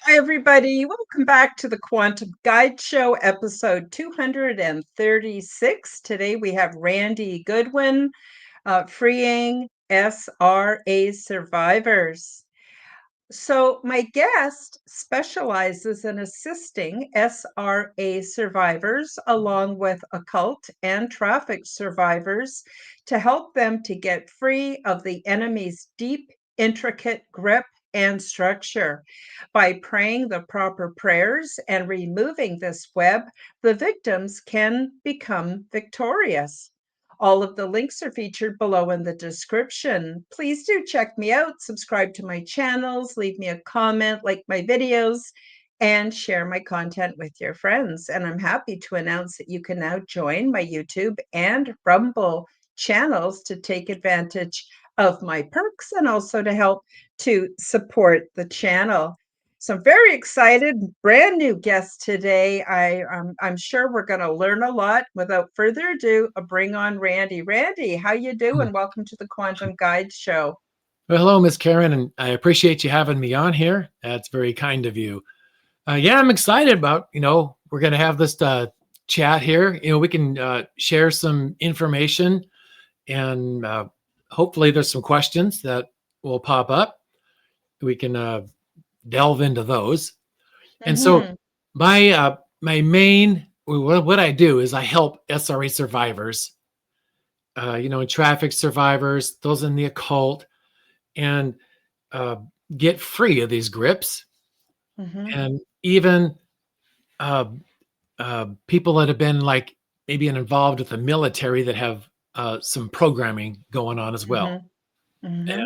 Hi, everybody. Welcome back to the Quantum Guide Show, episode 236. Today we have Randy Goodwin, freeing SRA survivors. So, my guest specializes in assisting SRA survivors along with occult and traffic survivors to help them to get free of the enemy's deep, intricate grip and structure. By praying the proper prayers and removing this web, the victims can become victorious. All of the links are featured below in the description. Please do check me out, subscribe to my channels, leave me a comment, like my videos, and share my content with your friends. And I'm happy to announce that you can now join my YouTube and Rumble channels to take advantage of my perks and also to help to support the channel. So I'm very excited, brand new guest today. I'm sure we're going to learn a lot. Without further ado, I'll bring on Randy. Randy, how you doing? Welcome to the Quantum Guide Show. Well, hello, Miss Karen, and I appreciate you having me on here. That's very kind of you. Yeah, I'm excited about, we're going to have this chat here. We can share some information and hopefully there's some questions that will pop up. We can delve into those. And so my main, what I do is I help SRA survivors, traffic survivors, those in the occult, and get free of these grips. And even people that have been like maybe involved with the military that have some programming going on as well, and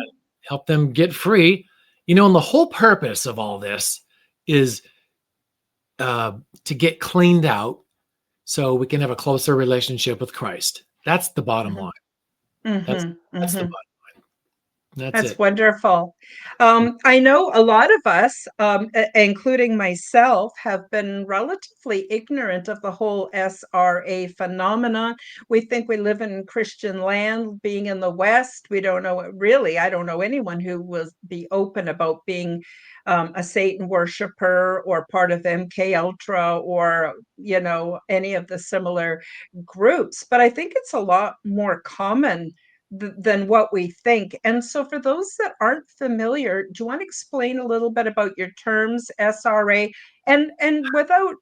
help them get free. And the whole purpose of all this is to get cleaned out so we can have a closer relationship with Christ. That's the bottom line. That's the bottom line. That's it. Wonderful. I know a lot of us, including myself, have been relatively ignorant of the whole SRA phenomenon. We think we live in Christian land, being in the West. We don't know really. I don't know anyone who will be open about being a Satan worshiper or part of MK Ultra or any of the similar groups. But I think it's a lot more common than what we think. And so for those that aren't familiar, do you want to explain a little bit about your terms, SRA, and without,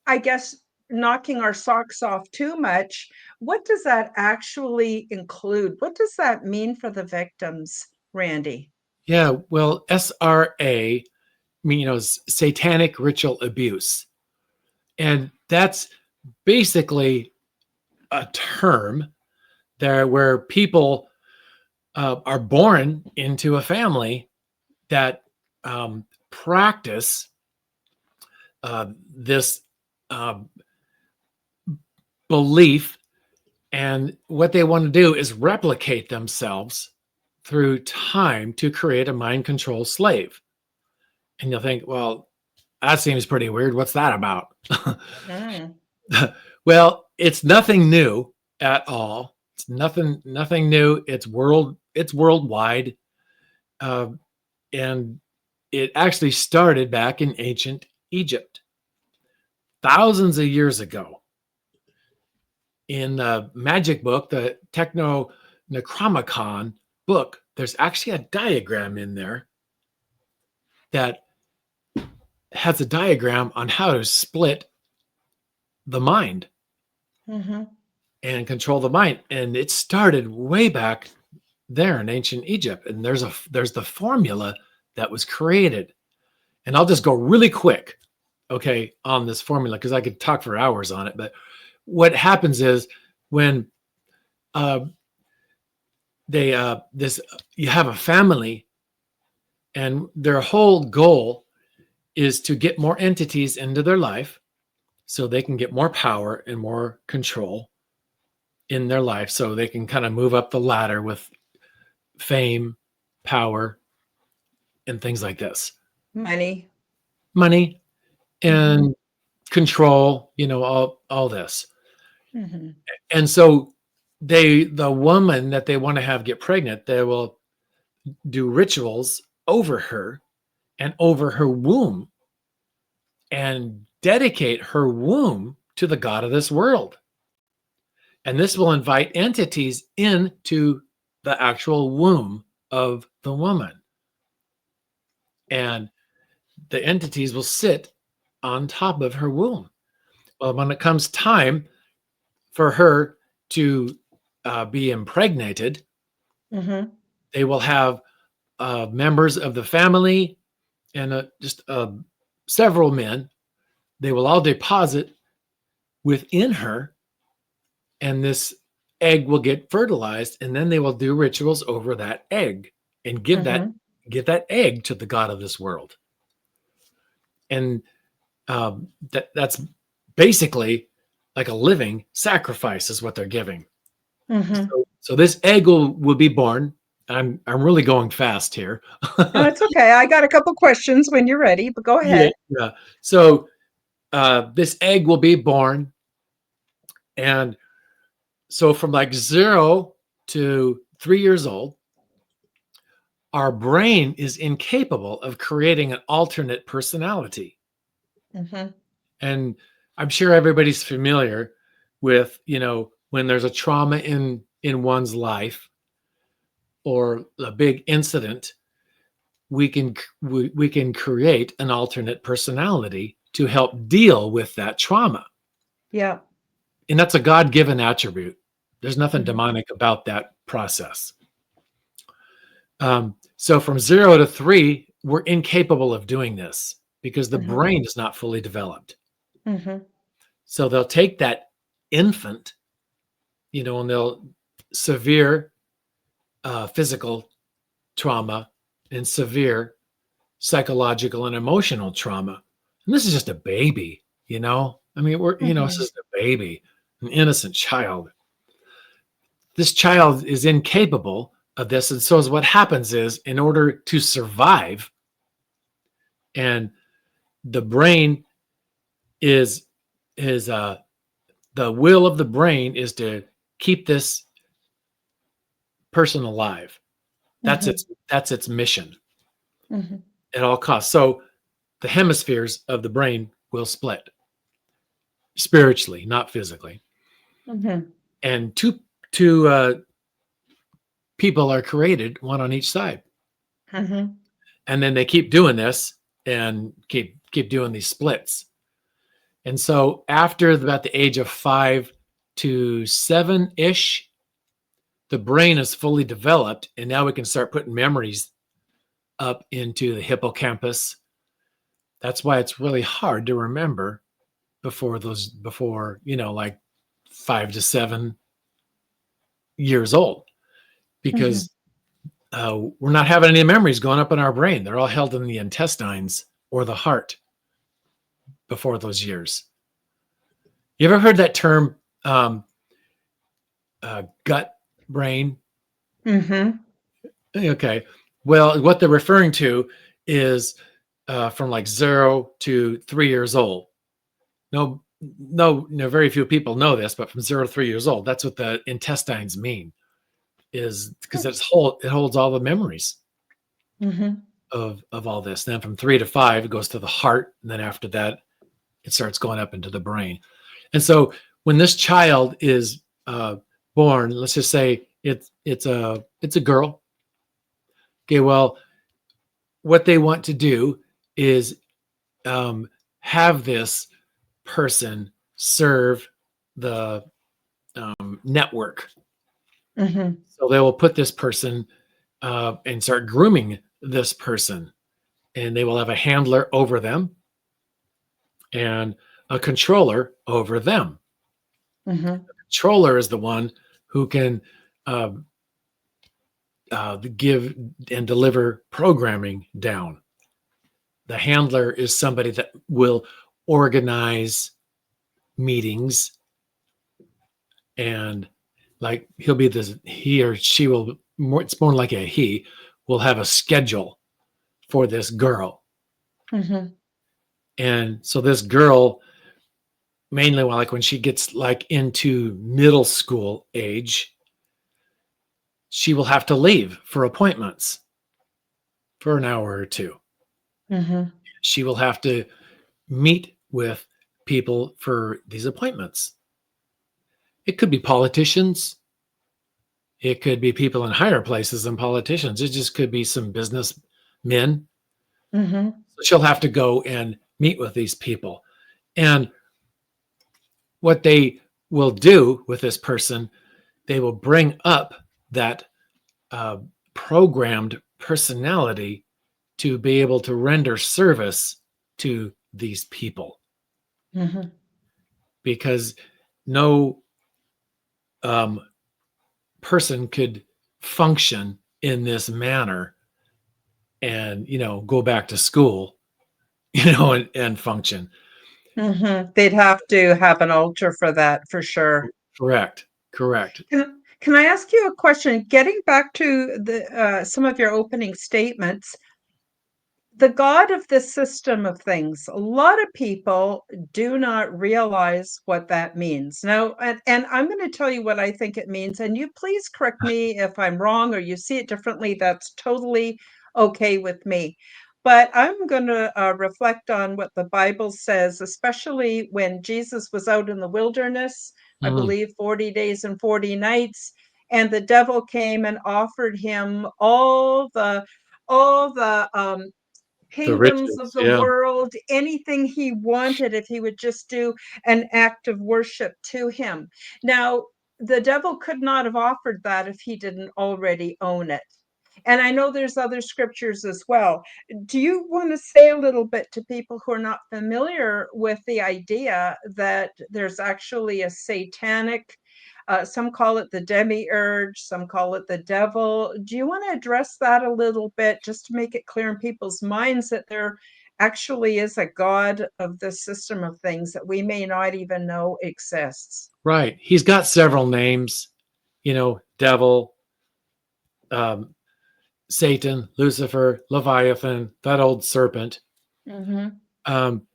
I guess, knocking our socks off too much, what does that actually include? What does that mean for the victims, Randy? Yeah, well, SRA means satanic ritual abuse. And that's basically a term there where people are born into a family that practice this belief, and what they want to do is replicate themselves through time to create a mind control slave. And you'll think, well, that seems pretty weird. What's that about? Well, it's nothing new at all. It's nothing new. It's worldwide. And it actually started back in ancient Egypt, thousands of years ago. In the magic book, the Techno Necronomicon book, there's actually a diagram in there that has a diagram on how to split the mind and control the mind. And it started way back there in ancient Egypt. And there's the formula that was created. And I'll just go really quick, okay, on this formula, because I could talk for hours on it. But what happens is when you have a family, and their whole goal is to get more entities into their life so they can get more power and more control in their life, so they can kind of move up the ladder with fame, power, and things like this. Money, and control, all this. And so the woman that they want to have get pregnant, they will do rituals over her and over her womb and dedicate her womb to the God of this world. And this will invite entities into the actual womb of the woman. And the entities will sit on top of her womb. Well, when it comes time for her to be impregnated, Mm-hmm. they will have members of the family and just several men. They will all deposit within her, and this egg will get fertilized, and then they will do rituals over that egg and give Mm-hmm. that egg to the God of this world. And that's basically like a living sacrifice is what they're giving. Mm-hmm. So this egg will be born. I'm really going fast here. No, it's okay. I got a couple questions when you're ready, but go Yeah, ahead. yeah. So this egg will be born, and so from like 0 to 3 years old, our brain is incapable of creating an alternate personality. Mm-hmm. And I'm sure everybody's familiar with, when there's a trauma in one's life or a big incident, we can create an alternate personality to help deal with that trauma. Yeah. And that's a God-given attribute. There's nothing Mm-hmm. demonic about that process. So from 0 to 3, we're incapable of doing this because the Mm-hmm. brain is not fully developed. Mm-hmm. So they'll take that infant, and they'll severe physical trauma and severe psychological and emotional trauma. And this is just a baby, I mean, it's Mm-hmm. just a baby, an innocent child. This child is incapable of this. And so what happens is, in order to survive, and the brain is the will of the brain is to keep this person alive. That's Mm-hmm. its mission Mm-hmm. at all costs. So the hemispheres of the brain will split spiritually, not physically. Mm-hmm. And two people are created, one on each side. Mm-hmm. And then they keep doing this and keep doing these splits. And so after about the age of 5 to 7 ish, the brain is fully developed, and now we can start putting memories up into the hippocampus. That's why it's really hard to remember before like 5 to 7 years old, Mm-hmm. because we're not having any memories going up in our brain. They're all held in the intestines or the heart before those years. You ever heard that term, gut brain? Mm-hmm. Okay. Well, what they're referring to is from like 0 to 3 years old. No, very few people know this, but from 0 to 3 years old, that's what the intestines mean, is because it holds all the memories Mm-hmm. of all this. Then from 3 to 5, it goes to the heart, and then after that, it starts going up into the brain. And so when this child is born, let's just say it's a girl. Okay, well, what they want to do is have this person serve the network. Mm-hmm. So they will put this person and start grooming this person, and they will have a handler over them and a controller over them. Mm-hmm. Controller is the one who can uh, give and deliver programming down. The handler is somebody that will organize meetings, and like he or she will more, it's more like a he will have a schedule for this girl. Mm-hmm. And so this girl, mainly like when she gets like into middle school age, she will have to leave for appointments for an hour or two. Mm-hmm. She will have to meet with people for these appointments. It could be politicians. It could be people in higher places than politicians. It just could be some businessmen. Mm-hmm. So she'll have to go and meet with these people. And what they will do with this person, they will bring up that uh, programmed personality to be able to render service to these people, Mm-hmm. because no um, person could function in this manner and go back to school and function. Mm-hmm. They'd have to have an altar for that, for sure. Correct. Can I ask you a question? Getting back to the some of your opening statements, the God of the system of things, a lot of people do not realize what that means. Now, and I'm going to tell you what I think it means, and you please correct me if I'm wrong or you see it differently. That's totally okay with me. But I'm going to reflect on what the Bible says, especially when Jesus was out in the wilderness, I Mm, believe 40 days and 40 nights, and the devil came and offered him all the the kingdoms of riches, the yeah. world, anything he wanted, if he would just do an act of worship to him. Now, the devil could not have offered that if he didn't already own it. And I know there's other scriptures as well. Do you want to say a little bit to people who are not familiar with the idea that there's actually a satanic, some call it the demiurge, some call it the devil. Do you want to address that a little bit just to make it clear in people's minds that there actually is a God of this system of things that we may not even know exists? Right. He's got several names, devil, um, Satan, Lucifer, Leviathan, that old serpent. Mm-hmm. Um,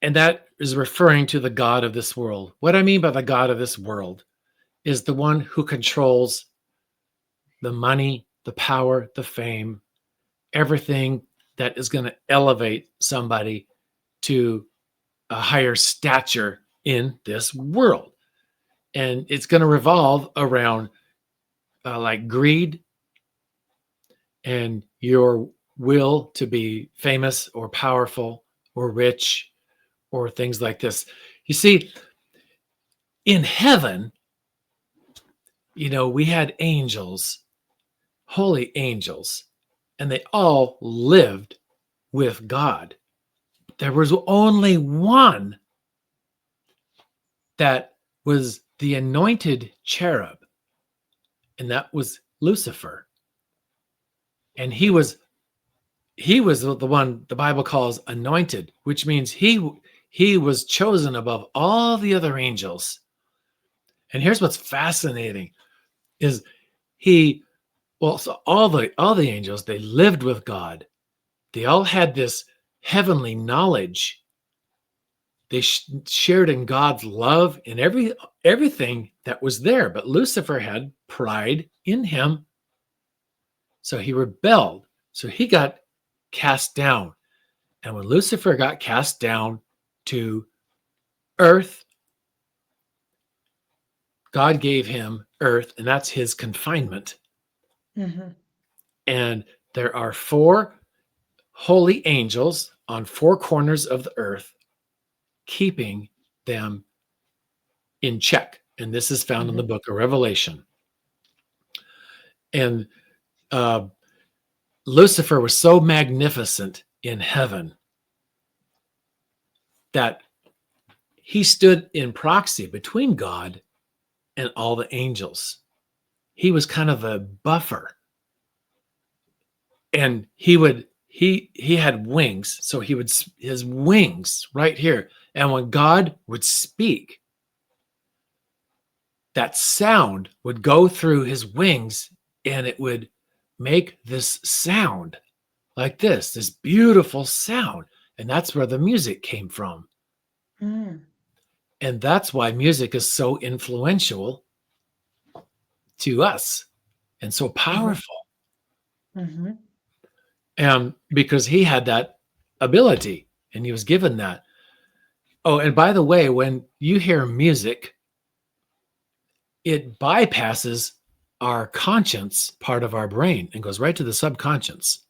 and that is referring to the God of this world. What I mean by the God of this world is the one who controls the money, the power, the fame, everything that is going to elevate somebody to a higher stature in this world. And it's going to revolve around like greed and your will to be famous or powerful or rich or things like this. You see, in heaven, we had angels, holy angels, and they all lived with God. There was only one that was the anointed cherub, and that was Lucifer. And he was the one the Bible calls anointed, which means he was chosen above all the other angels. And here's what's fascinating is so all the angels, they lived with God. They all had this heavenly knowledge. They shared in God's love and everything that was there. But Lucifer had pride in him, so he rebelled. So he got cast down. And when Lucifer got cast down to earth, God gave him earth, and that's his confinement. Mm-hmm. And there are 4 holy angels on 4 corners of the earth, keeping them in check. And this is found in the Mm-hmm. book of Revelation. And uh, Lucifer was so magnificent in heaven that he stood in proxy between God and all the angels. He was kind of a buffer, and he had wings, so his wings right here, and when God would speak, that sound would go through his wings, and it would make this sound like this beautiful sound. And that's where the music came from. Mm. And that's why music is so influential to us and so Mm-hmm. powerful. Mm-hmm. And because he had that ability. and he was given that. Oh, and by the way, when you hear music, it bypasses our conscience part of our brain and goes right to the subconscious.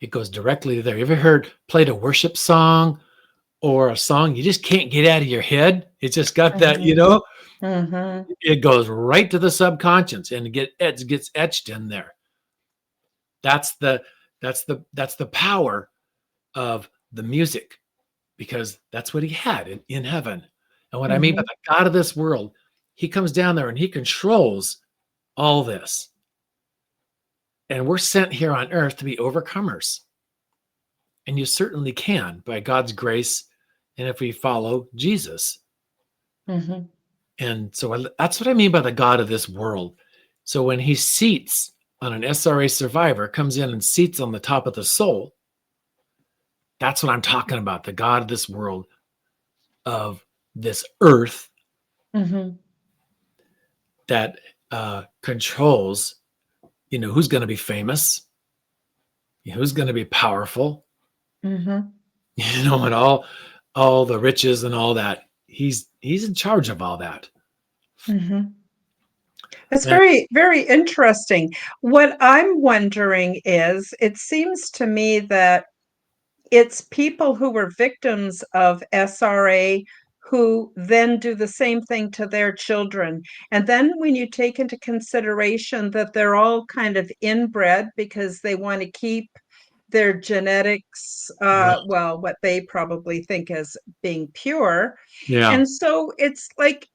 It goes directly there. You ever played a worship song or a song you just can't get out of your head? It's just got that, Mhm. Mhm. it goes right to the subconscious and it gets etched in there. That's the power of the music, because that's what he had in heaven. And what I mean by Mhm. the God of this world, he comes down there and he controls all this. And we're sent here on earth to be overcomers. And you certainly can by God's grace and if we follow Jesus. Mhm. And so that's what I mean by the God of this world. So when he seats on an SRA survivor, comes in and seats on the top of the soul, that's what I'm talking about. The God of this world, of this earth, Mhm. that controls, who's going to be famous, who's going to be powerful, Mhm. and all the riches and all that. He's in charge of all that. Mhm. It's And very, very interesting. What I'm wondering is, it seems to me that it's people who were victims of SRA who then do the same thing to their children. And then when you take into consideration that they're all kind of inbred because they want to keep their genetics, right, well, what they probably think as being pure. yeah, And so it's like,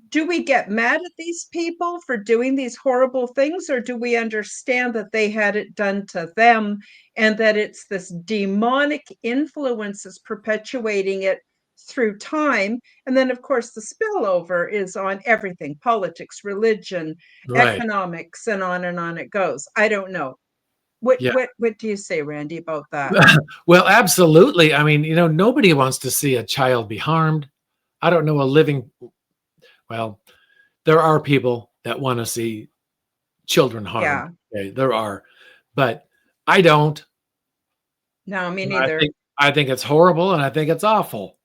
do we get mad at these people for doing these horrible things, or do we understand that they had it done to them and that it's this demonic influence is perpetuating it through time? And then, of course, the spillover is on everything: politics, religion, right, economics, and on it goes. I don't know. What yeah. what what do you say, Randy, about that? Well, absolutely. I mean, nobody wants to see a child be harmed. I don't know a living. Well, there are people that want to see children harmed. Yeah. Okay, there are, but I don't. No, me And I neither. think I think it's horrible, and I think it's awful,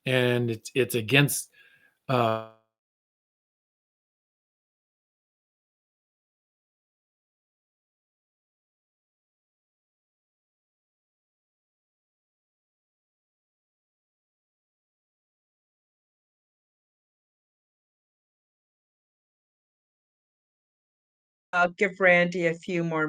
and it's against. Uh, I'll give Randy a few more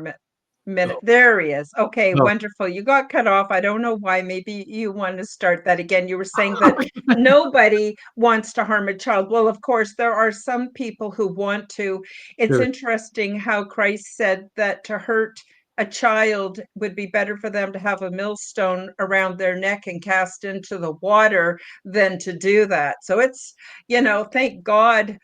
minutes. oh, There he is. Okay, no. wonderful. You got cut off. I don't know why. Maybe you want to start that again. You were saying that nobody wants to harm a child. Well, of course, there are some people who want to. It's Sure. interesting how Christ said that to hurt a child would be better for them to have a millstone around their neck and cast into the water than to do that. So it's, thank God,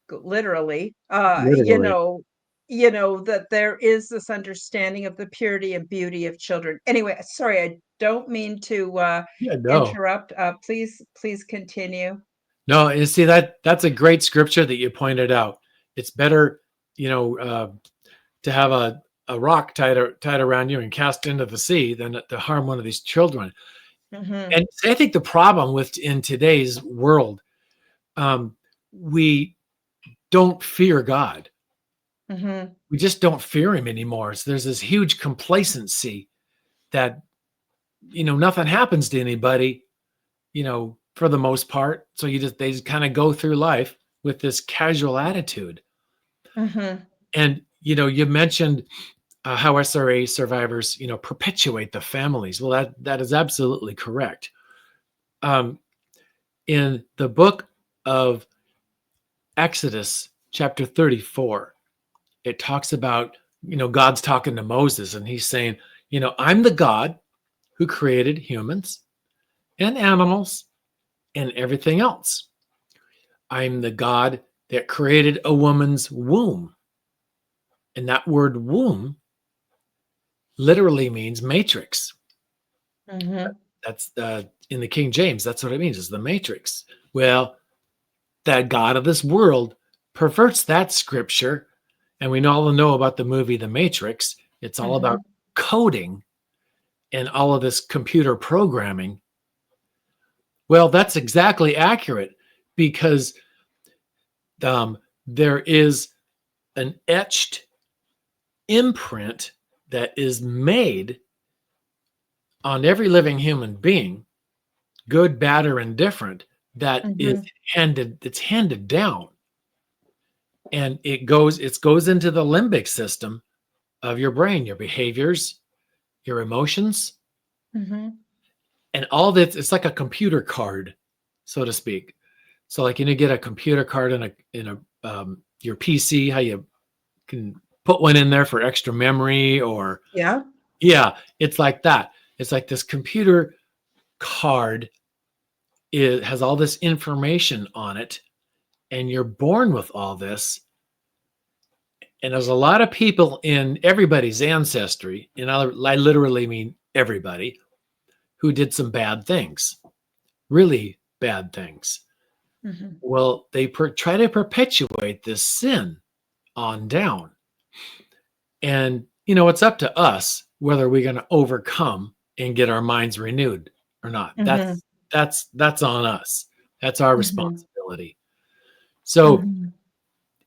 literally, Literally. that there is this understanding of the purity and beauty of children. Anyway, sorry, I don't mean to Yeah, no. interrupt. Please continue. No, you see that's a great scripture that you pointed out. It's better, you know, uh, to have a rock tied around you and cast into the sea than to harm one of these children. Hmm. And I think the problem with in today's world, um, we don't fear God. Hmm. We just don't fear Him anymore. So there's this huge complacency that nothing happens to anybody, for the most part. So they just kind of go through life with this casual attitude. Hmm. And you mentioned how SRA survivors, perpetuate the families. Well, that is absolutely correct. Um, in the book of Exodus, chapter 34, it talks about, God's talking to Moses, and he's saying, I'm the God who created humans and animals and everything else. I'm the God that created a woman's womb. And that word womb literally means matrix. Hmm. That's in the King James. That's what it means, is the matrix. Well, that God of this world perverts that scripture. And we all know about the movie The Matrix. It's all about Hmm. coding and all of this computer programming. Well, that's exactly accurate because there is an etched imprint that is made on every living human being, good, bad, or indifferent, that is Mhm. handed down. And it goes into the limbic system of your brain, your behaviors, your emotions, Mhm. and all that. It's like a computer card, so to speak. So like you get a computer card in your PC, how you can put one in there for extra memory, or Yeah. yeah, it's like that. It's like this computer card, it has all this information on it, and you're born with all this. And there's a lot of people in everybody's ancestry, and I literally mean everybody, who did some bad things, really bad things. Mhm. Well, they try to perpetuate this sin on down. And, it's up to us whether we're going to overcome and get our minds renewed or not. Mhm. That's on us. That's our Mhm. responsibility. So Mhm.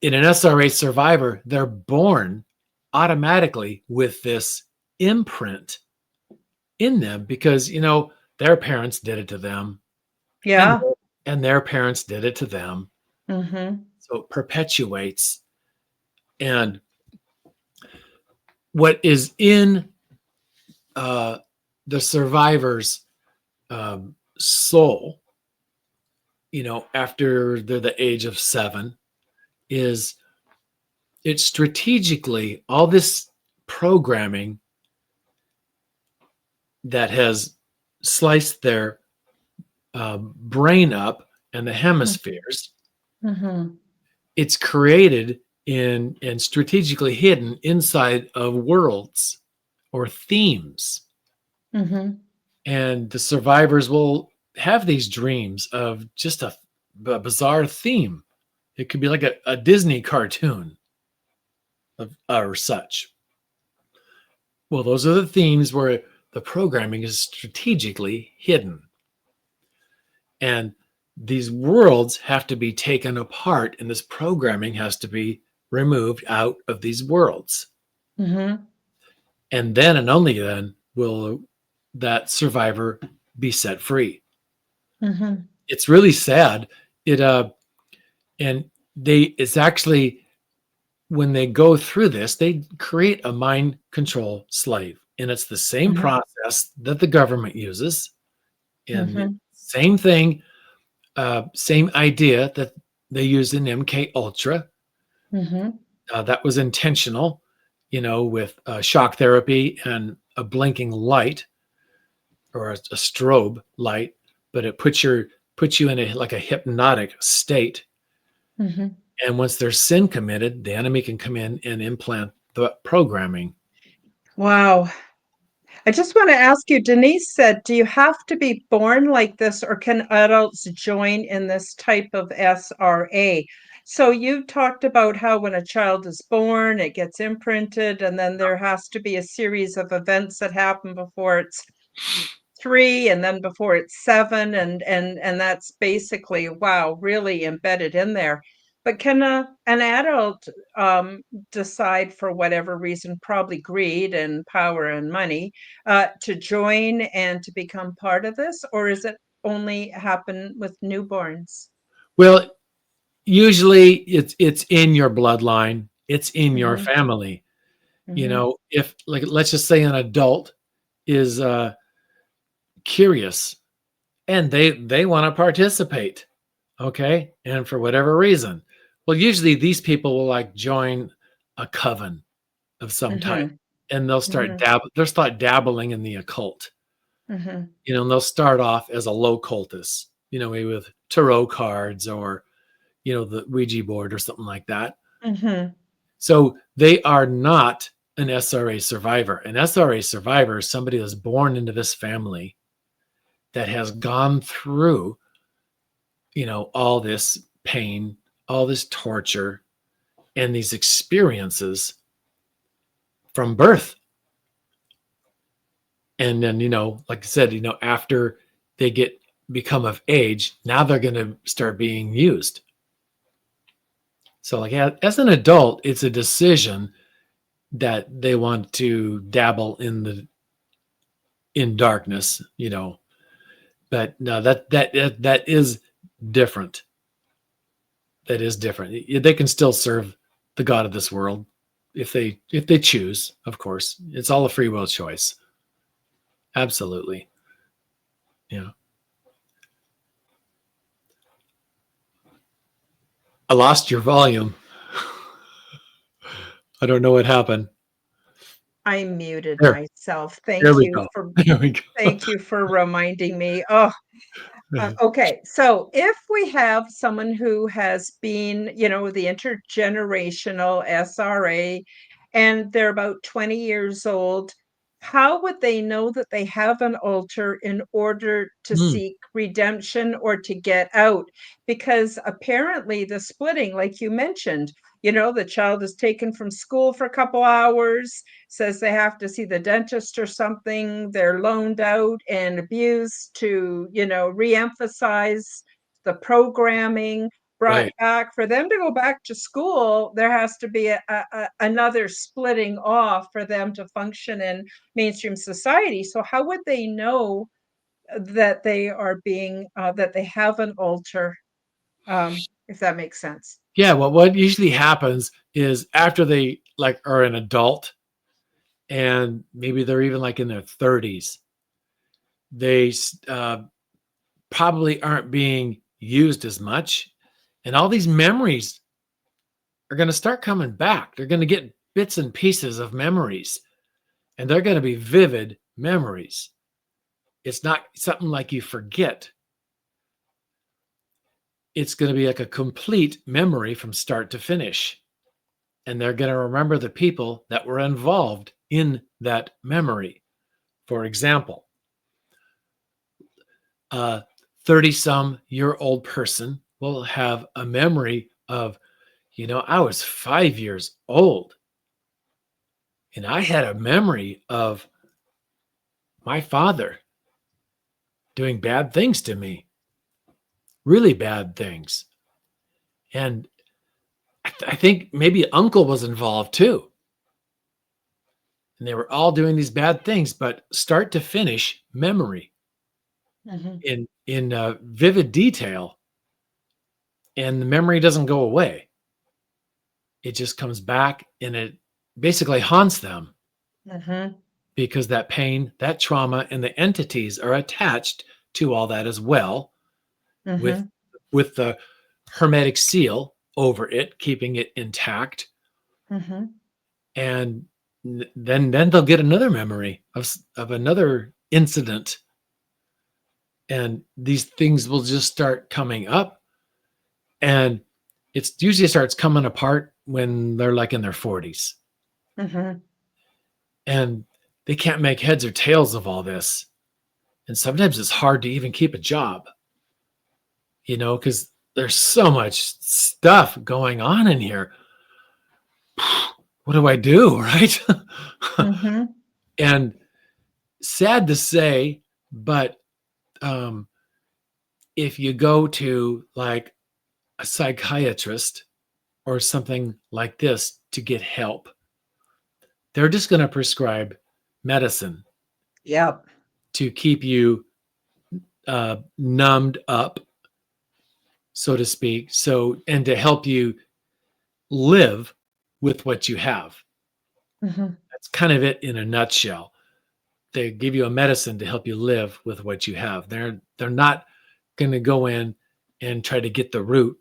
in an SRA survivor, they're born automatically with this imprint in them because, their parents did it to them, and Yeah. and their parents did it to them. Mhm. So it perpetuates. And what is in uh, the survivor's soul, after they're the age of 7, is it's strategically all this programming that has sliced their brain up and the Mhm. hemispheres. Mhm. It's created in and strategically hidden inside of worlds or themes. Mhm. And the survivors will have these dreams of just a bizarre theme. It could be like a Disney cartoon or such. Well, those are the themes where the programming is strategically hidden. And these worlds have to be taken apart, and this programming has to be removed out of these worlds. Mhm. And then and only then will that survivor be set free. Mhm. It's really sad. It and it's actually, when they go through this, they create a mind control slave. And it's the same Mhm. process that the government uses, and Mhm. same thing, same idea that they used in MK Ultra. Mhm. That was intentional, with shock therapy and a blinking light, or a strobe light, but it puts you in like a hypnotic state. Mhm. And once there's sin committed, the enemy can come in and implant the programming. Wow. I just want to ask you, Denise said, do you have to be born like this or can adults join in this type of SRA? So you talked about how when a child is born, it gets imprinted, and then there has to be a series of events that happen before it's 3 and then before it's 7 and that's basically, wow, really embedded in there. But can an adult, decide for whatever reason, probably greed and power and money, to join and to become part of this, or is it only happen with newborns? Well, usually it's in your bloodline, it's in your Mhm, family. mhm, If, like, let's just say an adult is curious and they want to participate, okay, and for whatever reason, well, usually these people will like join a coven of some type, mhm, and mhm, they'll start dabbling in the occult. mhm, And they'll start off as a low cultist, maybe with tarot cards, or the Ouija board or something like that. mhm, So they are not an SRA survivor. An SRA survivor is somebody that's born into this family that has gone through, all this pain, all this torture, and these experiences from birth. And then, like I said, after they become of age, now they're going to start being used. So like as an adult, it's a decision that they want to dabble in darkness, but no, that is different. That is different. They can still serve the God of this world if they choose, of course. It's all a free will choice. Absolutely. Yeah. I lost your volume. I don't know what happened. I muted There, myself. there we go. There we go. Thank you for reminding me. Oh, okay, so if we have someone who has been, the intergenerational SRA, and they're about 20 years old, how would they know that they have an altar in order to Mm, seek redemption or to get out? Because apparently the splitting, like you mentioned, the child is taken from school for a couple hours, says they have to see the dentist or something. They're loaned out and abused to, reemphasize the programming, brought right. back. For them to go back to school, there has to be another splitting off for them to function in mainstream society. So how would they know that they are being, that they have an altar, if that makes sense? Yeah. Well, what usually happens is after they like are an adult and maybe they're even like in their 30s, they probably aren't being used as much. And all these memories are going to start coming back. They're going to get bits and pieces of memories, and they're going to be vivid memories. It's not something like you forget. It's going to be like a complete memory from start to finish. And they're going to remember the people that were involved in that memory. For example, a 30-some-year-old person will have a memory of, I was 5 years old and I had a memory of my father doing bad things to me, really bad things. And I think maybe uncle was involved too. And they were all doing these bad things, but start to finish memory Mhm, in vivid detail, and the memory doesn't go away. It just comes back, and it basically haunts them mhm, because that pain, that trauma, and the entities are attached to all that as well, with mhm, with the hermetic seal over it, keeping it intact. mhm, And then they'll get another memory of another incident, and these things will just start coming up, and it's usually starts coming apart when they're like in their 40s, mhm, and they can't make heads or tails of all this, and sometimes it's hard to even keep a job, because there's so much stuff going on in here. What do I do, right? mhm, And sad to say, but um, if you go to like a psychiatrist or something like this to get help, they're just going to prescribe medicine yep, to keep you numbed up, so to speak. So, and to help you live with what you have. mhm, That's kind of it in a nutshell. They give you a medicine to help you live with what you have. They're not going to go in and try to get the root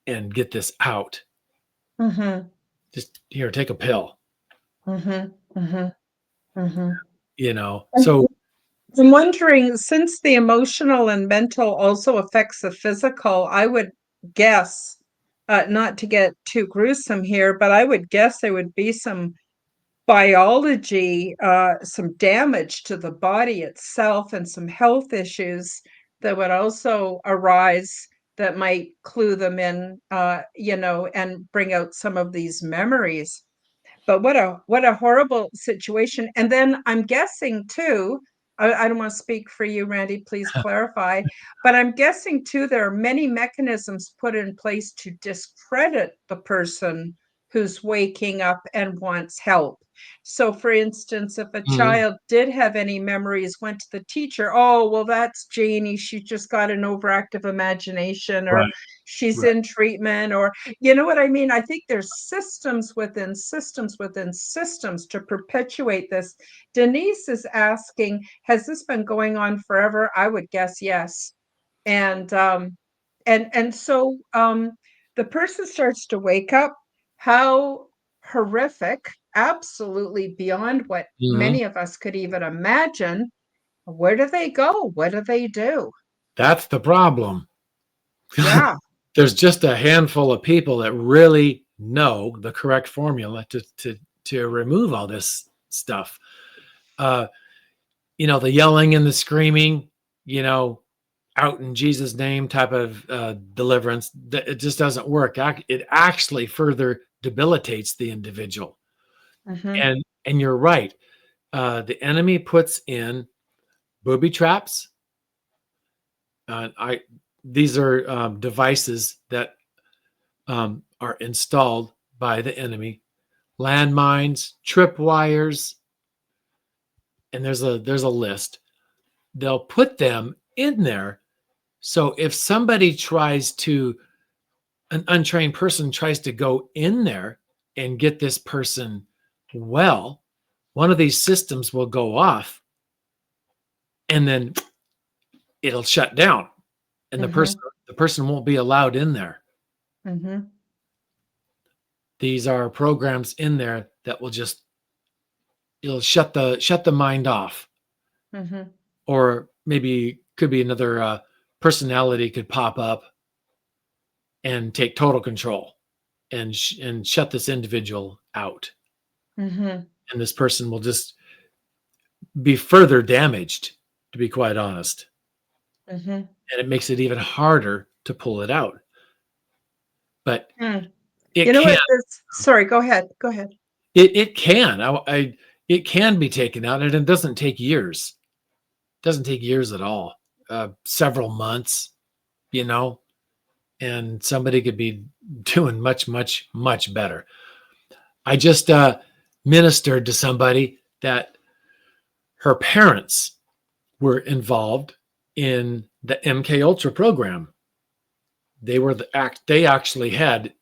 and get this out. mhm, Just here, take a pill. mhm, mhm, mhm. So I'm wondering, since the emotional and mental also affects the physical, I would guess, not to get too gruesome here, but I would guess there would be some biology, some damage to the body itself and some health issues that would also arise that might clue them in, and bring out some of these memories. But what a horrible situation. And then I'm guessing too, I don't want to speak for you, Randy, please clarify. But I'm guessing too, there are many mechanisms put in place to discredit the person who's waking up and wants help. So for instance, if a Mhm. child did have any memories, went to the teacher, oh, well, that's Janie. She just got an overactive imagination, or Right, she's right. in treatment, or you know what I mean? I think there's systems within systems within systems to perpetuate this. Denise is asking, has this been going on forever? I would guess yes. And the person starts to wake up. How horrific, absolutely beyond what Mhm. many of us could even imagine. Where do they go? What do they do? That's the problem. Yeah. There's just a handful of people that really know the correct formula to remove all this stuff. Uh, the yelling and the screaming, you know, out in Jesus' name type of deliverance, it just doesn't work. It actually further debilitates the individual. Mm-hmm. And you're right. The enemy puts in booby traps. I These are devices that are installed by the enemy, landmines, tripwires, and there's a list. They'll put them in there. So if somebody an untrained person tries to go in there and get this person well, one of these systems will go off and then it'll shut down and Mm-hmm. the person won't be allowed in there. Mm-hmm. These are programs in there that will just it'll shut the mind off, Mm-hmm. or maybe could be another personality could pop up and take total control and shut this individual out, Mm-hmm. and this person will just be further damaged, to be quite honest, Mm-hmm. and it makes it even harder to pull it out. But Mm. it You know can what this, sorry, go ahead. Go ahead. it can it can be taken out, and it doesn't take years. It doesn't take years at all. Several months, you know, and somebody could be doing much, much, much better. I just ministered to somebody that her parents were involved in the MK Ultra program. They actually had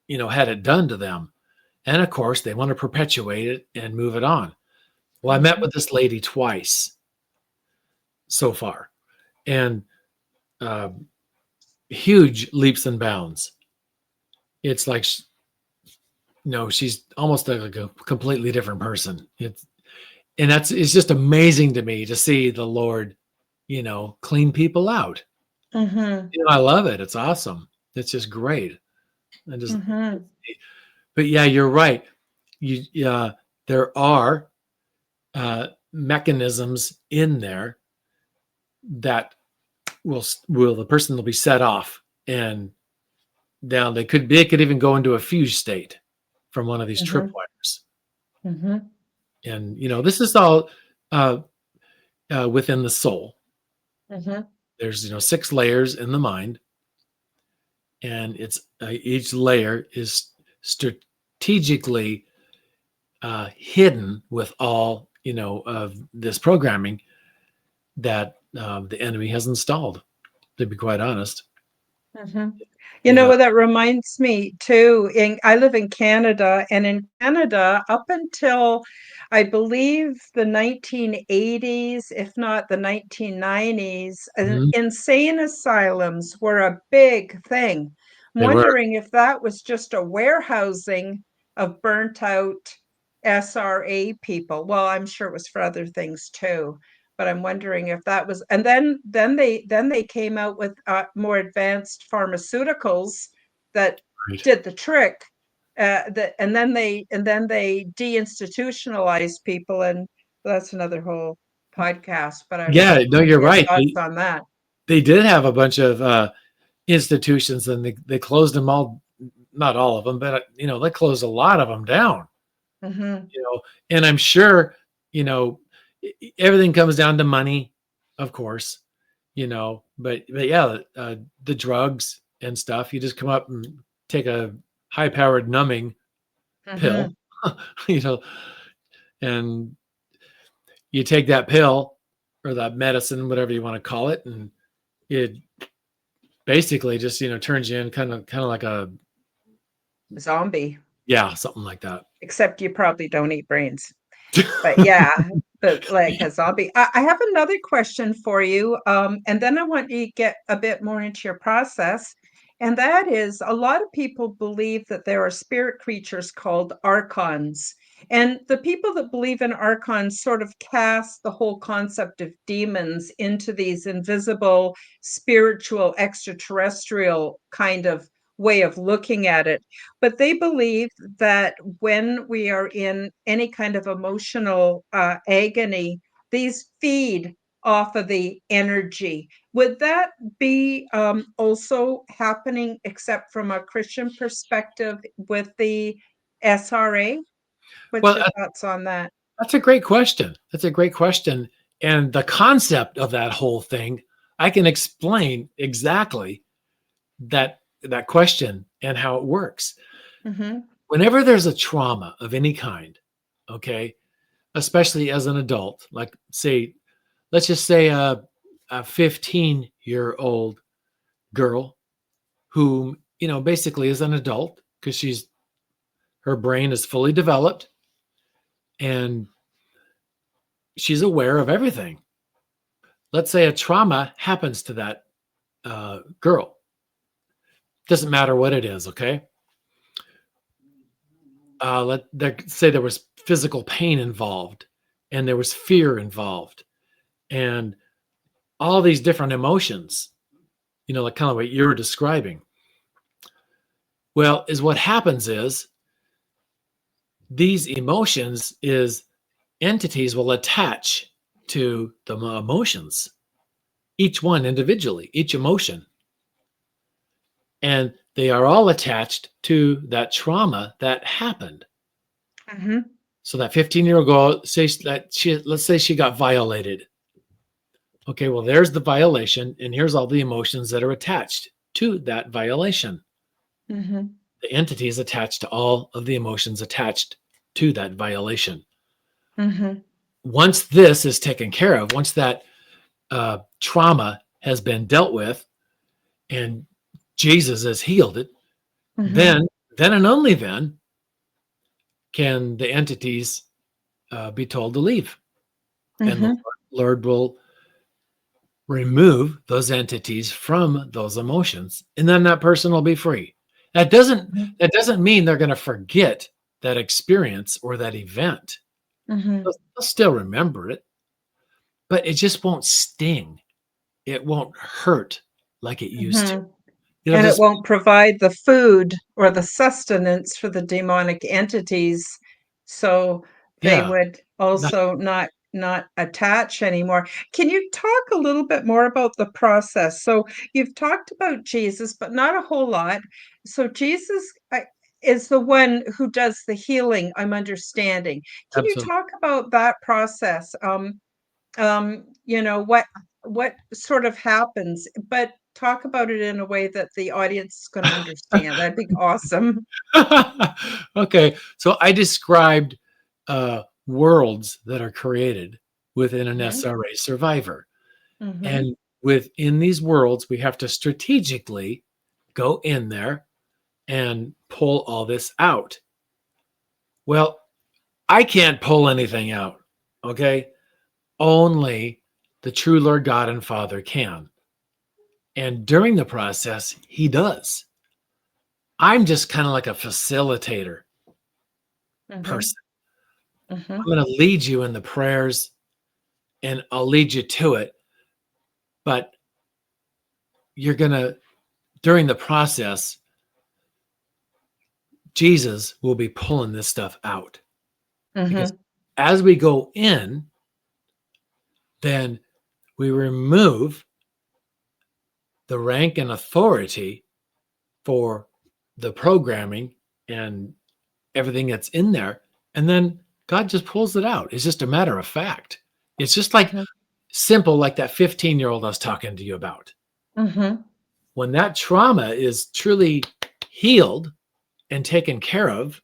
it done to them. And of course, they want to perpetuate it and move it on. Well, I met Mm-hmm. with this lady twice so far, and uh, huge leaps and bounds. It's like, she's almost like a completely different person. It's just amazing to me to see the Lord, clean people out. Mm-hmm. I love it. It's awesome. It's just great. I just, Mm-hmm. but yeah, you're right. There are mechanisms in there that will the person will be set off, and down they could even go into a fuse state from one of these Mm-hmm. tripwires. Mm-hmm. And this is all uh, within the soul. Mm-hmm. There's 6 layers in the mind, and it's each layer is strategically hidden with all of this programming that the enemy has installed. To be quite honest, Mm-hmm. You it know what that reminds me too, I live in Canada, and in Canada, up until I believe the 1980s, if not the 1990s, Mhm. insane asylums were a big thing. I'm They were wondering if that was just a warehousing of burnt out SRA people. Well, I'm sure it was for other things too, but I'm wondering if that was, and then they came out with more advanced pharmaceuticals that right. did the trick. And then they deinstitutionalized people, and that's another whole podcast. But I would Yeah, no, love you're your right. thoughts on that. They did have a bunch of institutions, and they closed them all. Not all of them, but they closed a lot of them down. Hmm. You know, and I'm sure you know everything comes down to money, of course, but yeah, the drugs and stuff, you just come up and take a high powered numbing pill, Mhm. you know, and you take that pill or that medicine, whatever you want to call it, and it basically just, turns you in kind of like a, Zombie, yeah, something like that. except you probably don't eat brains. But yeah, but like a zombie. I have another question for you, and then I want you to get a bit more into your process. And that is, a lot of people believe that there are spirit creatures called archons. And the people that believe in archons sort of cast the whole concept of demons into these invisible, spiritual, extraterrestrial kind of way of looking at it. But they believe that when we are in any kind of emotional agony, these feed off of the energy. Would that be also happening, except from a Christian perspective, with the SRA? What's Well, your thoughts on that? that's a great question. That's a great question. And the concept of that whole thing, I can explain exactly that question and how it works. Mm-hmm. Whenever there's a trauma of any kind, okay, especially as an adult, like say, let's just say a 15-year-old girl who, basically is an adult because her brain is fully developed and she's aware of everything. Let's say a trauma happens to that girl. Doesn't matter what it is, okay? Let's say there was physical pain involved and there was fear involved and all these different emotions, like kind of what you're describing. Well, is what happens is these emotions is entities will attach to the emotions, each one individually, each emotion. And they are all attached to that trauma that happened. Mm-hmm. So that 15-year-old girl, let's say she got violated. Okay, well, there's the violation, and here's all the emotions that are attached to that violation. Mm-hmm. The entity is attached to all of the emotions attached to that violation. Mm-hmm. Once this is taken care of, once that trauma has been dealt with, and Jesus has healed it, Mm-hmm. then and only then can the entities be told to leave, and the Mm-hmm. Lord will remove those entities from those emotions, and then that person will be free. That doesn't Mm-hmm. that doesn't mean they're going to forget that experience or that event. Mm-hmm. They'll still remember it, but it just won't sting. It won't hurt like it used to. Mm-hmm. It'll And it just won't provide the food or the sustenance for the demonic entities, so they yeah. would Not, also not attach anymore. Can you talk a little bit more about the process? So you've talked about Jesus, but not a whole lot. So Jesus is the one who does the healing, I'm understanding. Can you absolutely. talk about that process? What sort of happens, but talk about it in a way that the audience is going to understand. That'd be awesome. Okay, so I described worlds that are created within an Hmm. SRA survivor. Hmm. And within these worlds, we have to strategically go in there and pull all this out. Well, I can't pull anything out, okay? Only the true Lord God and Father can. And during the process, He does. I'm just kind of like a facilitator Hmm. person. Hmm. I'm going to lead you in the prayers and I'll lead you to it. But you're going to, during the process, Jesus will be pulling this stuff out. Because Hmm. as we go in, then we remove the rank and authority for the programming and everything that's in there. And then God just pulls it out. It's just a matter of fact. It's just like Mhm. simple, like that 15-year-old I was talking to you about. Mhm. When that trauma is truly healed and taken care of,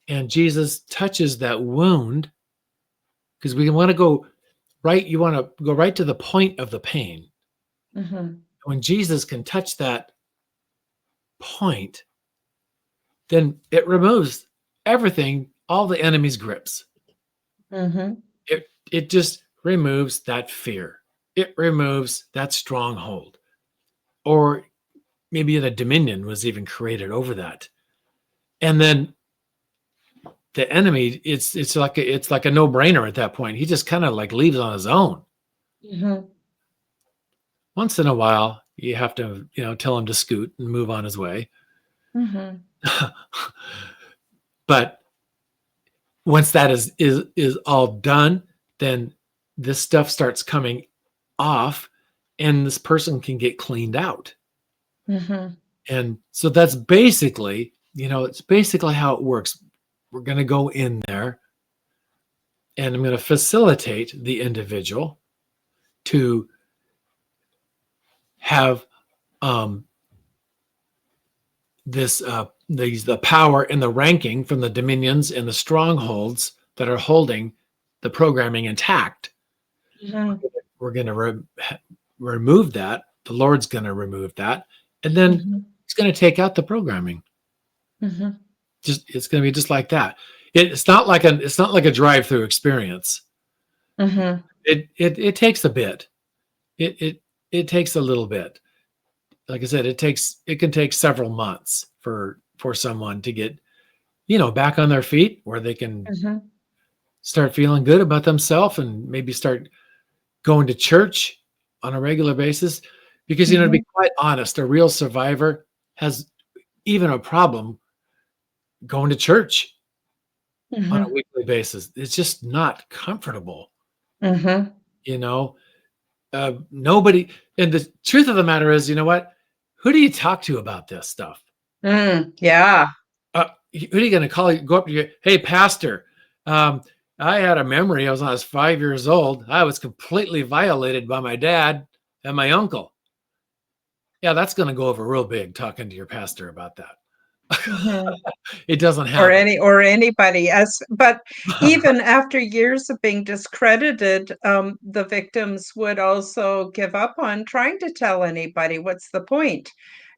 and Jesus touches that wound, because we want to go right, you want to go right to the point of the pain. Mhm. When Jesus can touch that point, then it removes everything, all the enemy's grips. Mhm. It just removes that fear. It removes that stronghold. Or maybe the dominion was even created over that. And then the enemy, it's like a no-brainer at that point. He just kind of like leaves on his own. Mhm. Once in a while, you have to, tell him to scoot and move on his way. Mhm. But once that is all done, then this stuff starts coming off and this person can get cleaned out. Mhm. And so that's basically, it's basically how it works. We're going to go in there and I'm going to facilitate the individual to have um, the power and the ranking from the dominions and the strongholds that are holding the programming intact. Mhm. We're going to remove that. The Lord's going to remove that, and then Mhm. He's going to take out the programming. Mhm. Just it's going to be just like that. It's not like a drive-through experience. Mhm. It takes a bit. It takes a little bit. Like I said, it can take several months for someone to get back on their feet where they can Mhm. start feeling good about themselves and maybe start going to church on a regular basis. Because to be Mhm. quite honest, a real survivor has even a problem going to church on a Mhm. weekly basis. It's just not comfortable, Mhm. you know. Nobody, and the truth of the matter is, you know what? Who do you talk to about this stuff? Yeah. Who are you going to call? Go up to you, hey, pastor. Um, I had a memory. I was 5 years old. I was completely violated by my dad and my uncle. Yeah, that's going to go over real big talking to your pastor about that. Mhm. It doesn't Or happen. anybody but even after years of being discredited, the victims would also give up on trying to tell anybody. What's the point,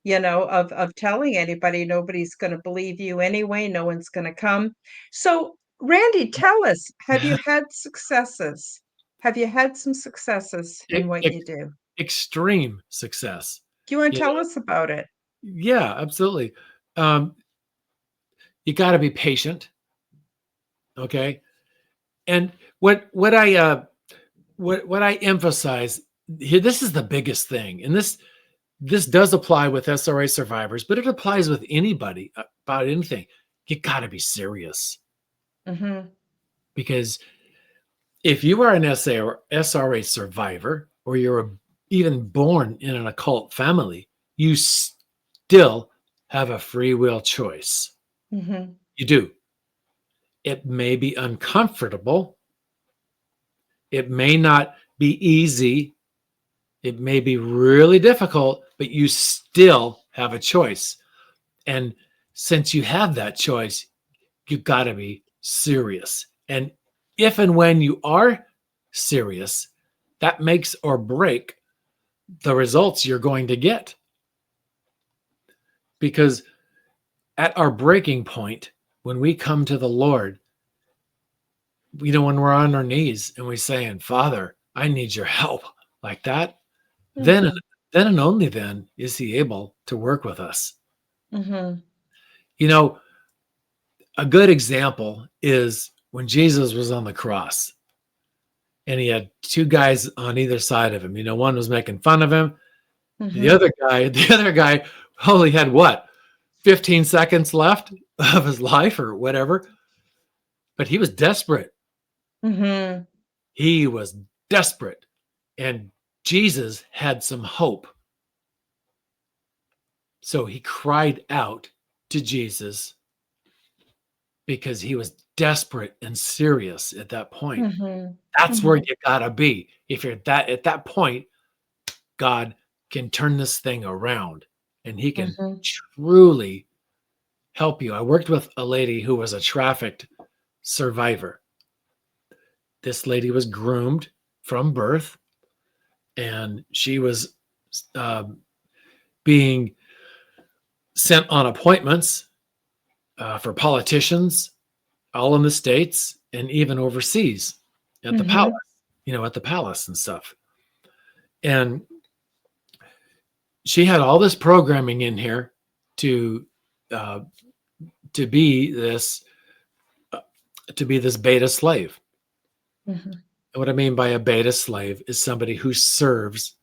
of telling anybody? Nobody's going to believe you anyway. No one's going to come. So, Randy, tell us, have you had successes? Have you had some successes in what you do? Extreme success. Do you want to You tell know, us about it? yeah, absolutely. Um, you got to be patient, okay? And what I emphasize here, this is the biggest thing, and this does apply with SRA survivors, but it applies with anybody about anything. You got to be serious Mhm. because if you are an SRA survivor, or you're even born in an occult family, you still have a free will choice. Mhm. You do. It may be uncomfortable. It may not be easy. It may be really difficult, but you still have a choice. And since you have that choice, you got to be serious. And if and when you are serious, that makes or break the results you're going to get. Because at our breaking point, when we come to the Lord, when we're on our knees and we're saying, Father, I need your help, like that, then Mhm. then and only then is he able to work with us. Mhm. You know, a good example is when Jesus was on the cross and he had two guys on either side of him. One was making fun of him. The Mhm. other guy, only had what, 15 seconds left of his life or whatever. But he was desperate. Mhm. He was desperate. And Jesus had some hope. So he cried out to Jesus because he was desperate and serious at that point. Mhm. That's where Mhm. you gotta be. If you're at that point, God can turn this thing around and he can Mhm. truly help you. I worked with a lady who was a trafficked survivor. This lady was groomed from birth, and she was uh, being sent on appointments for politicians all in the States and even overseas at the palace, Mhm. at the palace and stuff. And she had all this programming in here to uh, to be this uh, beta slave. Mhm. And what I mean by a beta slave is somebody who serves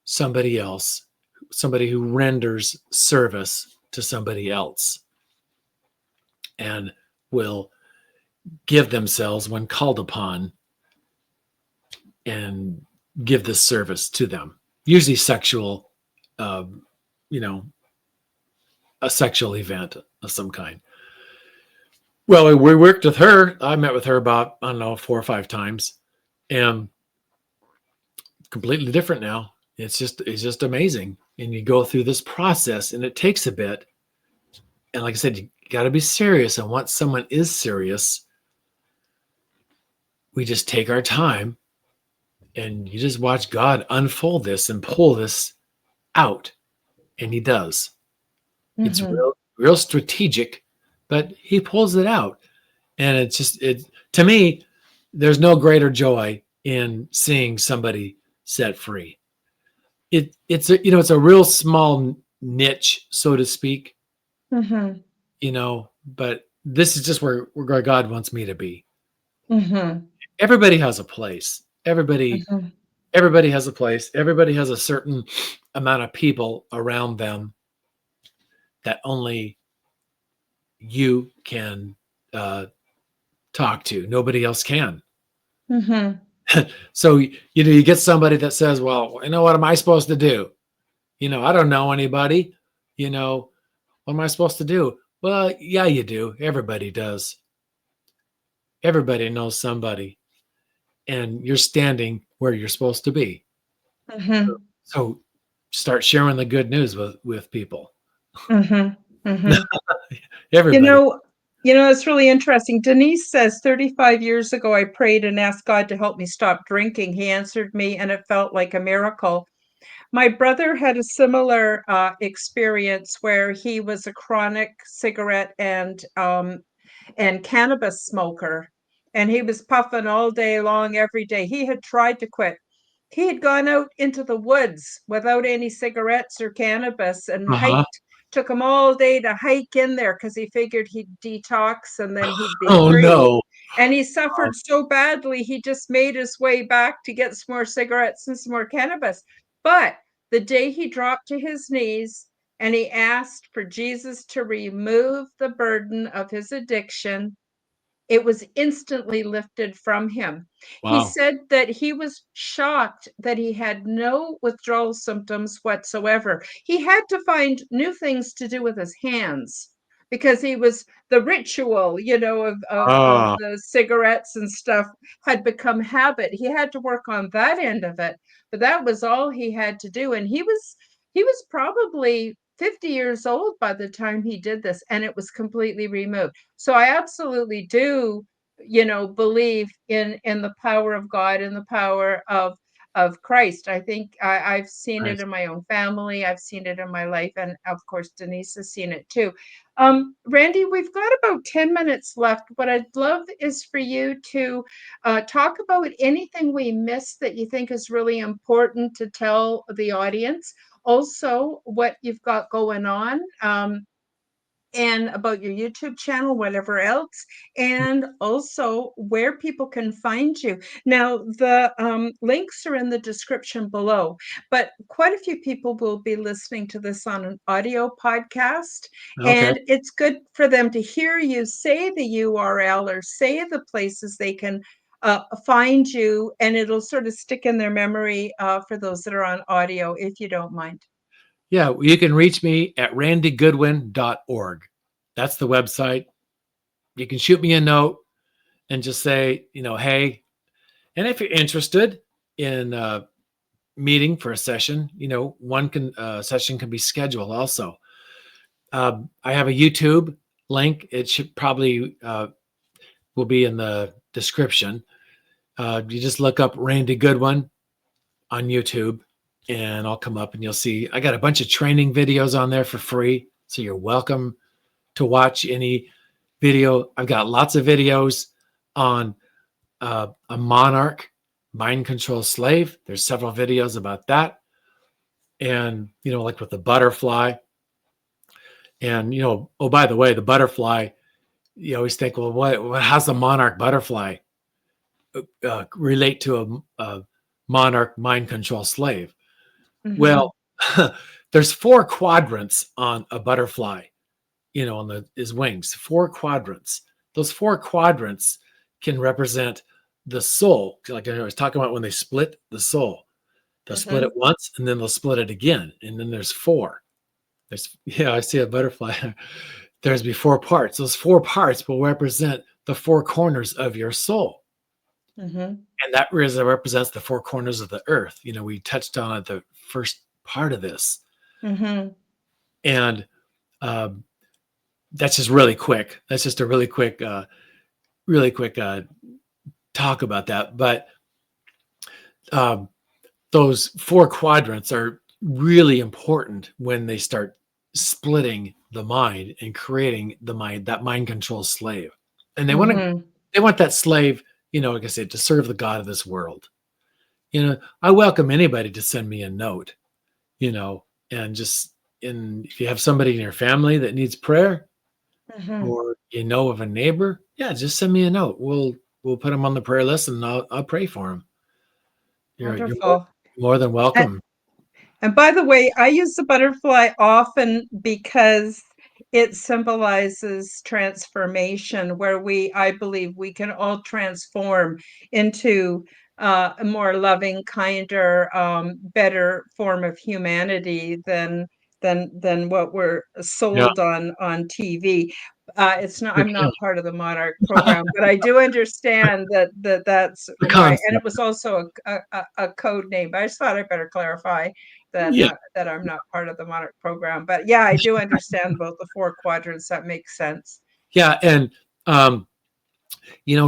somebody else, somebody who renders service to somebody else, and will give themselves when called upon and give this service to them. Usually sexual, uh, you know, a sexual event of some kind. Well, we worked with her. I met with her about, I don't know, 4 or 5 times, and completely different now. It's just amazing. And you go through this process and it takes a bit. And like I said, you got to be serious. And once someone is serious, we just take our time and you just watch God unfold this and pull this out. And he does. It's Mhm. real strategic, but he pulls it out. And it's just, to me, there's no greater joy in seeing somebody set free. It's a real small niche, so to speak, Mhm. but this is just where God wants me to be. Mhm. Everybody has a place. Mhm. Everybody has a place. Everybody has a certain amount of people around them that only you can talk to. Nobody else can. Mhm. So you get somebody that says, "Well, what am I supposed to do? I don't know anybody. What am I supposed to do?" Well, yeah, you do. Everybody does. Everybody knows somebody, and you're standing where you're supposed to be. Mhm. So start sharing the good news with people. Mhm. Mhm. You Everybody. know, it's really interesting. Denise says 35 years ago, I prayed and asked God to help me stop drinking. He answered me, and it felt like a miracle. My brother had a similar experience where he was a chronic cigarette and cannabis smoker, and he was puffing all day long, every day. He had tried to quit. He had gone out into the woods without any cigarettes or cannabis and Uh-huh. hiked. Took him all day to hike in there because he figured he'd detox and then he'd be Oh free. no. And he suffered so badly, he just made his way back to get some more cigarettes and some more cannabis. But the day he dropped to his knees and he asked for Jesus to remove the burden of his addiction, it was instantly lifted from him. He Wow. said that he was shocked that he had no withdrawal symptoms whatsoever. He had to find new things to do with his hands because he was the ritual, of Ah, the cigarettes and stuff had become habit. He had to work on that end of it, but that was all he had to do. And he was probably 50 years old by the time he did this, and it was completely removed. So I absolutely do, believe in the power of God and the power of Christ. I think I've seen it nice. in my own family. I've seen it in my life, and of course Denise has seen it too. Randy, we've got about 10 minutes left. What I'd love is for you to talk about anything we missed that you think is really important to tell the audience. Also, what you've got going on, and about your YouTube channel, whatever else, and also where people can find you. Now, the links are in the description below, but quite a few people will be listening to this on an audio podcast, Okay. and it's good for them to hear you say the URL or say the places they can find you, and it'll sort of stick in their memory for those that are on audio, if you don't mind. Yeah, you can reach me at randygoodwin.org. That's the website. You can shoot me a note and just say, hey, and if you're interested in meeting for a session, session can be scheduled also. I have a YouTube link. It should probably will be in the description. You just look up Randy Goodwin on YouTube and I'll come up and you'll see I got a bunch of training videos on there for free. So you're welcome to watch any video. I've got lots of videos on a monarch mind control slave. There's several videos about that. And, like with the butterfly. And, oh, by the way, the butterfly, you always think, well, how's the monarch butterfly relate to a monarch mind control slave? Mm-hmm. Well, there's 4 quadrants on a butterfly, on his wings, 4 quadrants. Those 4 quadrants can represent the soul. Like I was talking about when they split the soul, they'll split it once and then they'll split it again. And then there's 4. I see a butterfly. There's be 4 parts. Those 4 parts will represent the 4 corners of your soul. Mm-hmm. And that represents the 4 corners of the earth. We touched on it the first part of this. Mm-hmm. And that's just really quick. That's just a really quick talk about that. But those 4 quadrants are really important when they start splitting the mind and creating that mind control slave. And they want that slave, like I said, to serve the God of this world. I welcome anybody to send me a note, and if you have somebody in your family that needs prayer, or of a neighbor, just send me a note. We'll put them on the prayer list and I'll pray for them. You're more than welcome. And by the way, I use the butterfly often because it symbolizes transformation, where I believe we can all transform into a more loving, kinder, better form of humanity than what we're sold on TV. I'm not part of the Monarch program, but I do understand that's The why. And it concept. was also a code name. But I just thought I'd better clarify that Yeah. that I'm not part of the Monarch program. But yeah, I do understand about the 4 quadrants. That makes sense. Yeah, and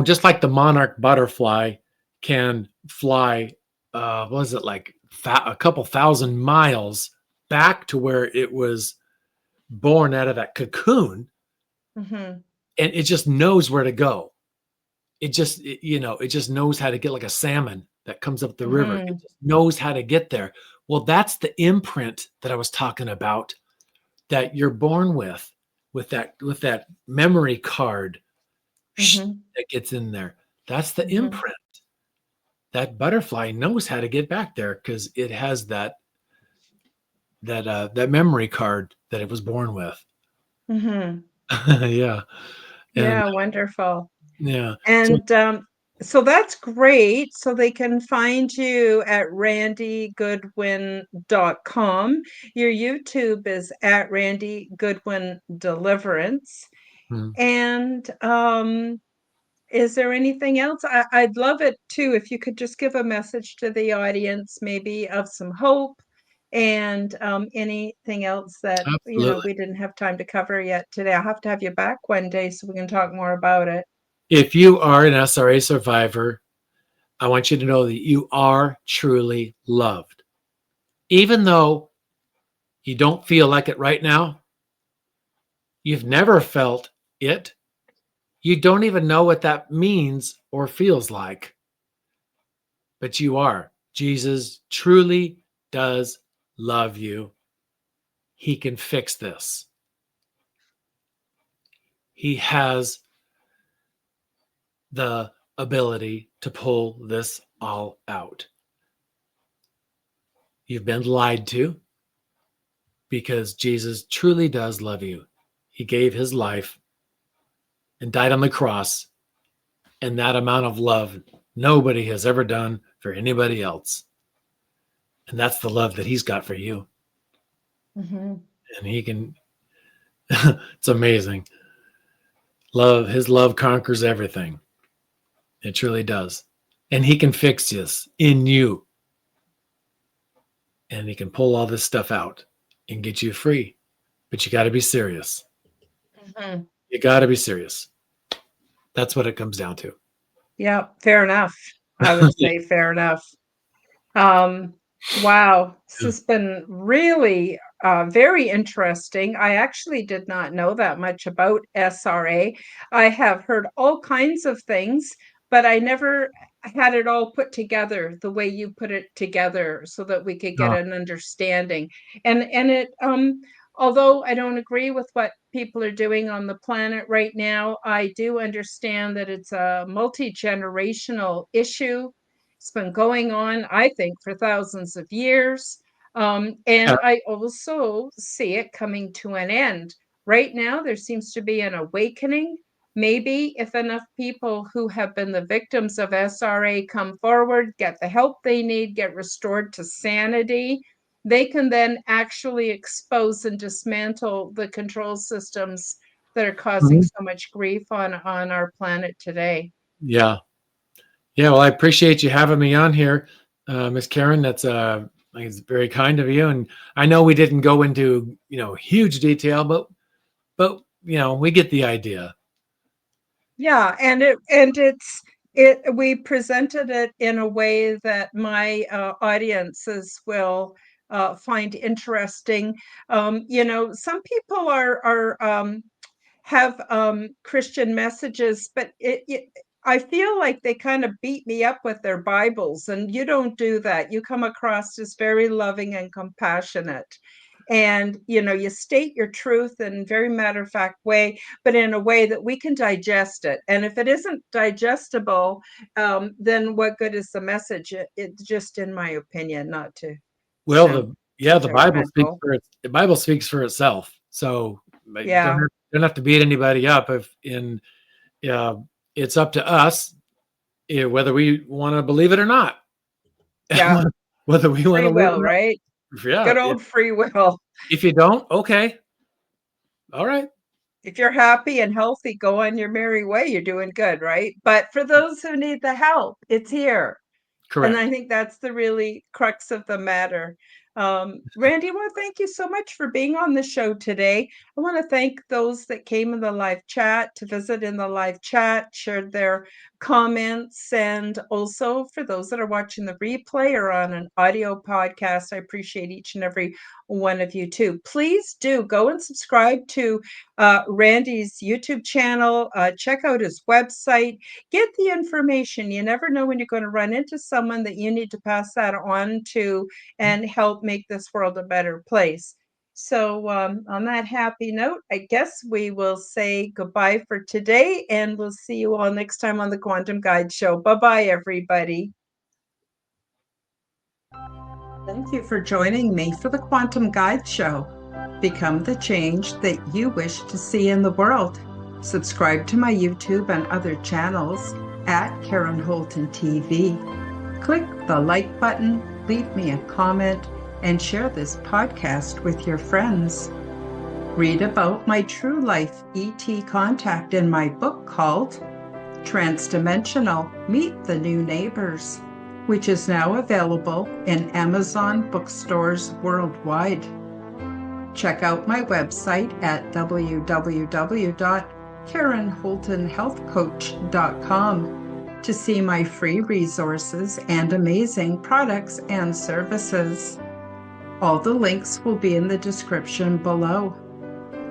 just like the monarch butterfly can fly, what is it, like a couple thousand miles back to where it was born out of that cocoon, and it just knows where to go. It just knows how to get, like a salmon that comes up the river. It just knows how to get there. Well, that's the imprint that I was talking about that you're born with that memory card that gets in there. That's the imprint. That butterfly knows how to get back there because it has that memory card that it was born with. Yeah. Yeah, wonderful. Yeah. And so that's great. So they can find you at randygoodwin.com. Your YouTube is at Randy Goodwin Deliverance. And is there anything else? I'd love it too if you could just give a message to the audience, maybe of some hope and anything else that we didn't have time to cover yet today. I'll have to have you back one day so we can talk more about it. If you are an SRA survivor, I want you to know that you are truly loved. Even though you don't feel like it right now, you've never felt it, you don't even know what that means or feels like. But you are. Jesus truly does love you. He can fix this. He has the ability to pull this all out. You've been lied to because Jesus truly does love you. He gave his life and died on the cross, and that amount of love nobody has ever done for anybody else. And that's the love that he's got for you. And he can, it's amazing. His love conquers everything. It truly does. And he can fix this in you. And he can pull all this stuff out and get you free. But you got to be serious. Mhm. You got to be serious. That's what it comes down to. Yeah, fair enough. I would say fair enough. Um, wow, this has been really very interesting. I actually did not know that much about SRA. I have heard all kinds of things, but I never had it all put together the way you put it together so that we could get Uh, an understanding. And it although I don't agree with what people are doing on the planet right now, I do understand that it's a multi-generational issue. It's been going on, I think, for thousands of years. yeah. And I also see it coming to an end. Right now, there seems to be an awakening. Maybe if enough people who have been the victims of SRA come forward, get the help they need, get restored to sanity, they can then actually expose and dismantle the control systems that are causing Mhm. so much grief on our planet today. Yeah. Yeah. Well, I appreciate you having me on here, Miss Karen. That's I think it's very kind of you. And I know we didn't go into huge detail, but we get the idea. Yeah, and it's we presented it in a way that my audiences will find interesting. Some people are have Christian messages, but I feel like they kind of beat me up with their Bibles, and you don't do that. You come across as very loving and compassionate. And you state your truth in a very matter-of-fact way, but in a way that we can digest it. And if it isn't digestible, then what good is the message? It's just, in my opinion, not to Well, sound too the Bible speaks judgmental. for the Bible speaks for itself. So you Yeah, don't have to beat anybody up if in uh, it's up to us whether we want to believe it or not. yeah. Whether we want Free to live will, or not. right? Yeah. Good old free will. If you don't, okay. All right. If you're happy and healthy, go on your merry way. You're doing good, right? But for those who need the help, it's here. And I Correct. think that's the really crux of the matter. Randy, I want to thank you so much for being on the show today. I want to thank those that came in the live chat to visit in the live chat, shared their comments, and also for those that are watching the replay or on an audio podcast. I appreciate each and every one of you too. Please do go and subscribe to Randy's YouTube channel. Check out his website. Get the information. You never know when you're going to run into someone that you need to pass that on to and help make this world a better place. So, on that happy note, I guess we will say goodbye for today, and we'll see you all next time on the Quantum Guide Show. Bye bye, everybody. Thank you for joining me for the Quantum Guide Show. Become the change that you wish to see in the world. Subscribe to my YouTube and other channels at Karen Holton TV. Click the like button, leave me a comment, and share this podcast with your friends. Read about my true life ET contact in my book called Transdimensional: Meet the New Neighbors, which is now available in Amazon bookstores worldwide. Check out my website at www.KarenHoltonHealthCoach.com to see my free resources and amazing products and services. All the links will be in the description below.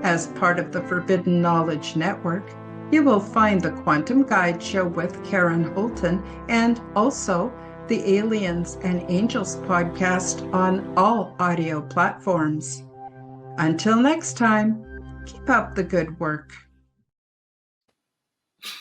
As part of the Forbidden Knowledge Network, you will find the Quantum Guide Show with Karen Holton and also the Aliens and Angels podcast on all audio platforms. Until next time, keep up the good work.